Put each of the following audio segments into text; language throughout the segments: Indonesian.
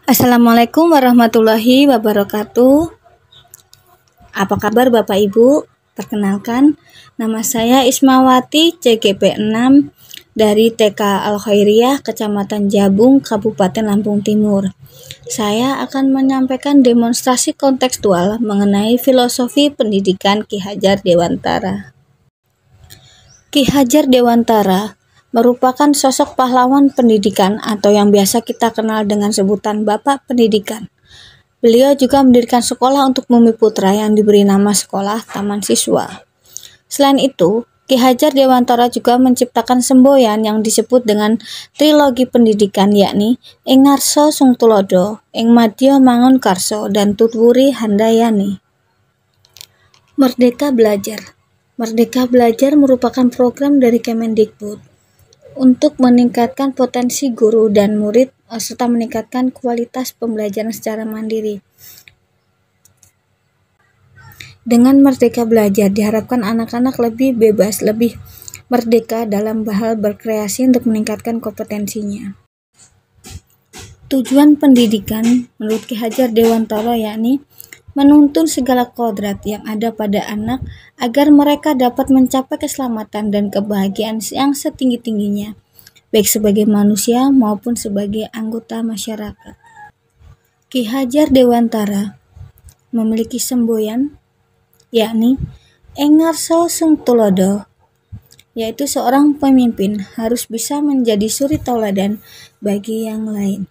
Assalamualaikum warahmatullahi wabarakatuh. Apa kabar Bapak Ibu? Perkenalkan, nama saya Ismawati CGP 6 dari TK Al-Khairiyah, Kecamatan Jabung, Kabupaten Lampung Timur. Saya akan menyampaikan demonstrasi kontekstual mengenai filosofi pendidikan Ki Hajar Dewantara. Ki Hajar Dewantara merupakan sosok pahlawan pendidikan atau yang biasa kita kenal dengan sebutan Bapak Pendidikan. Beliau juga mendirikan sekolah untuk Bumi Putra yang diberi nama Sekolah Taman Siswa. Selain itu, Ki Hajar Dewantara juga menciptakan semboyan yang disebut dengan trilogi pendidikan, yakni Ing Ngarsa Sung Tulodo, Ing Madya Mangun Karso, dan Tutwuri Handayani. Merdeka Belajar. Merdeka Belajar merupakan program dari Kemendikbud untuk meningkatkan potensi guru dan murid serta meningkatkan kualitas pembelajaran secara mandiri. Dengan Merdeka Belajar diharapkan anak-anak lebih bebas, lebih merdeka dalam hal berkreasi untuk meningkatkan kompetensinya. Tujuan pendidikan menurut Ki Hajar Dewantara yakni menuntun segala kodrat yang ada pada anak agar mereka dapat mencapai keselamatan dan kebahagiaan yang setinggi-tingginya, baik sebagai manusia maupun sebagai anggota masyarakat. Ki Hajar Dewantara memiliki semboyan, yakni Ing Ngarsa Sung Tulodo, yaitu seorang pemimpin harus bisa menjadi suri tauladan bagi yang lain.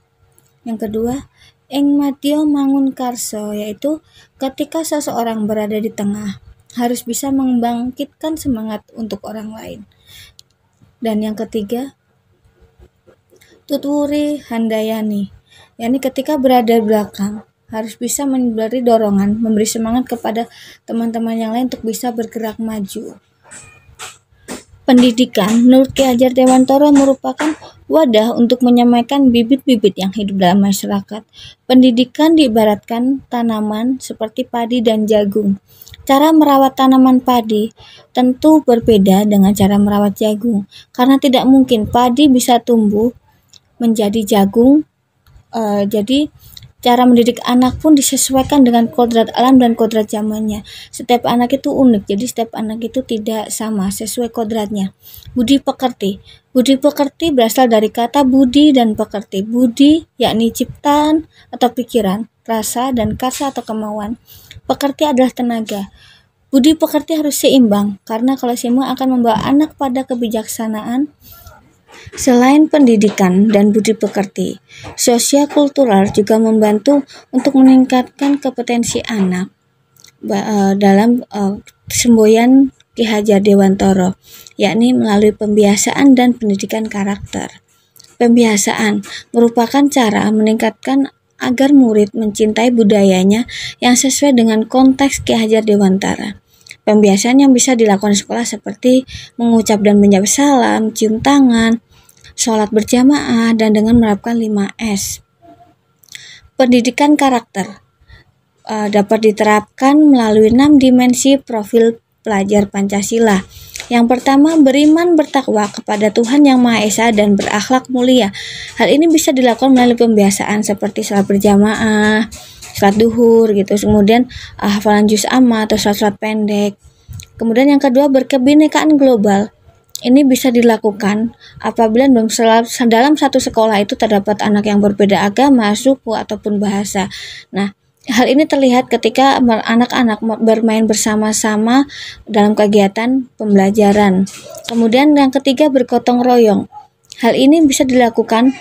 Yang kedua, Ing Madya Mangun Karso, yaitu ketika seseorang berada di tengah, harus bisa membangkitkan semangat untuk orang lain. Dan yang ketiga, Tutwuri Handayani, yakni ketika berada di belakang, harus bisa memberi dorongan, memberi semangat kepada teman-teman yang lain untuk bisa bergerak maju. Pendidikan menurut Ki Hajar Dewantara merupakan wadah untuk menyampaikan bibit-bibit yang hidup dalam masyarakat. Pendidikan diibaratkan tanaman seperti padi dan jagung. Cara merawat tanaman padi tentu berbeda dengan cara merawat jagung, karena tidak mungkin padi bisa tumbuh menjadi jagung. Jadi cara mendidik anak pun disesuaikan dengan kodrat alam dan kodrat zamannya. Setiap anak itu unik, jadi setiap anak itu tidak sama sesuai kodratnya. Budi pekerti. Budi pekerti berasal dari kata budi dan pekerti. Budi yakni ciptaan atau pikiran, rasa, dan karsa atau kemauan. Pekerti adalah tenaga. Budi pekerti harus seimbang, karena kalau seimbang akan membawa anak pada kebijaksanaan. Selain pendidikan dan budi pekerti, sosio-kultural juga membantu untuk meningkatkan kompetensi anak dalam semboyan Ki Hajar Dewantara, yakni melalui pembiasaan dan pendidikan karakter. Pembiasaan merupakan cara meningkatkan agar murid mencintai budayanya yang sesuai dengan konteks Ki Hajar Dewantara. Pembiasaan yang bisa dilakukan di sekolah seperti mengucap dan menjawab salam, cium tangan, sholat berjamaah, dan dengan menerapkan 5S. Pendidikan karakter dapat diterapkan melalui 6 dimensi profil pelajar Pancasila. Yang pertama, beriman bertakwa kepada Tuhan Yang Maha Esa dan berakhlak mulia. Hal ini bisa dilakukan melalui pembiasaan seperti sholat berjamaah, sholat duhur gitu, kemudian hafalan juz amma atau sholat pendek. Kemudian yang kedua, berkebinekaan global. Ini bisa dilakukan apabila dalam satu sekolah itu terdapat anak yang berbeda agama, suku, ataupun bahasa. Nah, hal ini terlihat ketika anak-anak bermain bersama-sama dalam kegiatan pembelajaran. Kemudian yang ketiga, bergotong royong. Hal ini bisa dilakukan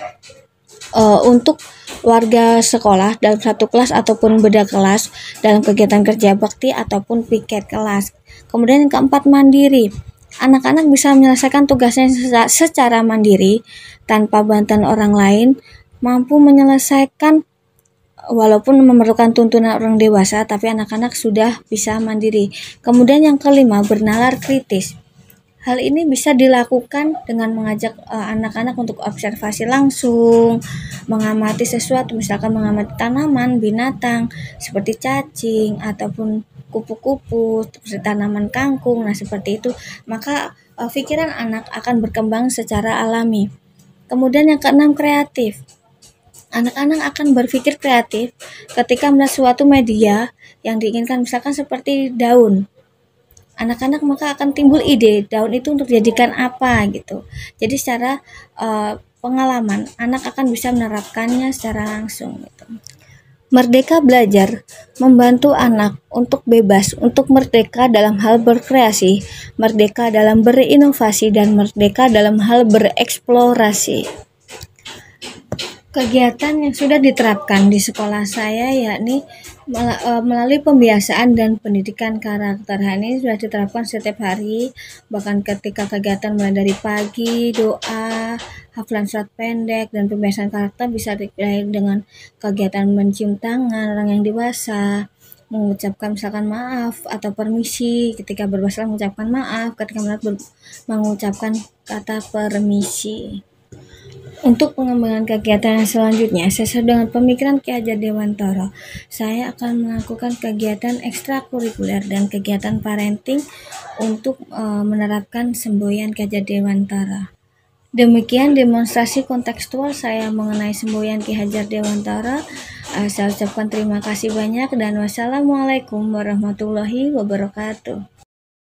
untuk warga sekolah dalam satu kelas ataupun beda kelas dalam kegiatan kerja bakti ataupun piket kelas. Kemudian yang keempat, mandiri. Anak-anak bisa menyelesaikan tugasnya secara mandiri tanpa bantuan orang lain, mampu menyelesaikan walaupun memerlukan tuntunan orang dewasa, tapi anak-anak sudah bisa mandiri. Kemudian yang kelima, bernalar kritis. Hal ini bisa dilakukan dengan mengajak anak-anak untuk observasi langsung, mengamati sesuatu, misalkan mengamati tanaman, binatang, seperti cacing, ataupun kupu-kupu, seperti tanaman kangkung. Nah, seperti itu, maka pikiran anak akan berkembang secara alami. Kemudian yang keenam, kreatif. Anak-anak akan berpikir kreatif ketika melihat suatu media yang diinginkan, misalkan seperti daun. Anak-anak maka akan timbul ide daun itu untuk dijadikan apa gitu. Jadi secara pengalaman anak akan bisa menerapkannya secara langsung gitu. Merdeka belajar membantu anak untuk bebas, untuk merdeka dalam hal berkreasi, merdeka dalam berinovasi, dan merdeka dalam hal bereksplorasi. Kegiatan yang sudah diterapkan di sekolah saya yakni melalui pembiasaan dan pendidikan karakter. Hal ini sudah diterapkan setiap hari, bahkan ketika kegiatan mulai dari pagi, doa, hafalan surat pendek, dan pembiasaan karakter bisa dimulai dengan kegiatan mencium tangan orang yang dewasa, mengucapkan misalkan maaf atau permisi, ketika berbahasa mengucapkan maaf, ketika mengucapkan kata permisi. Untuk pengembangan kegiatan yang selanjutnya, sesuai dengan pemikiran Ki Hajar Dewantara, saya akan melakukan kegiatan ekstrakurikuler dan kegiatan parenting untuk menerapkan semboyan Ki Hajar Dewantara. Demikian demonstrasi kontekstual saya mengenai semboyan Ki Hajar Dewantara. Saya ucapkan terima kasih banyak dan wassalamualaikum warahmatullahi wabarakatuh.